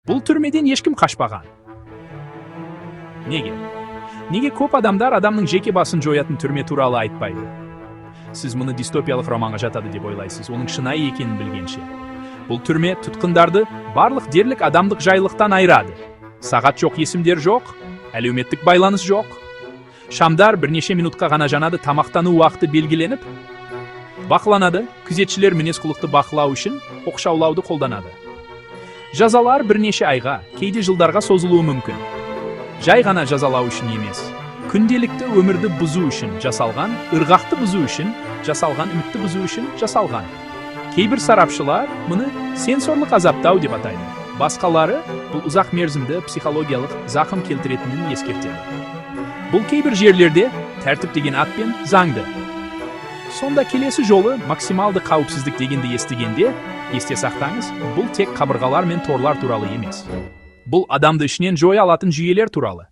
Бұл түрмеден ешкім қашпаған. Неге? Неге көп адамдар адамның жеке басын жоятын түрме туралы айтпайды? Сіз мұны дистопиялық романға жатады деп ойлайсыз, оның шынайы екенін білгенше. Бұл түрме тұтқындарды барлық дерлік адамдық жайлықтан айырады. Сағат жоқ, есімдер жоқ, әлеуметтік байланыс жоқ. Шамдар бірнеше минутқа ғана жанады, тамақтану уақыты белгіленіп бақыланады. Күзетшілер мінез-құлықты бақылау үшін оқшаулауды қолданады. Жазалар бірнеше айға, кейде жылдарға созылуы мүмкін. Жай ғана жазалау үшін емес, күнделікті өмірді бұзу үшін жасалған, ырғақты бұзу үшін жасалған, үмітті бұзу үшін жасалған. Кейбір сарапшылар мұны сенсорлық азаптау деп атайды. Басқалары бұл ұзақ мерзімді психологиялық зақым келтіретінін ескертеді. Бұл кейбір жерлерде тәртіп деген атпен заңды. Сонда келесі жолы максималды қауіпсіздік дегенді естігенде, есте сақтаңыз, бұл тек қабырғалар мен торлар туралы емес. Бұл адамды ішінен жоя алатын жүйелер туралы.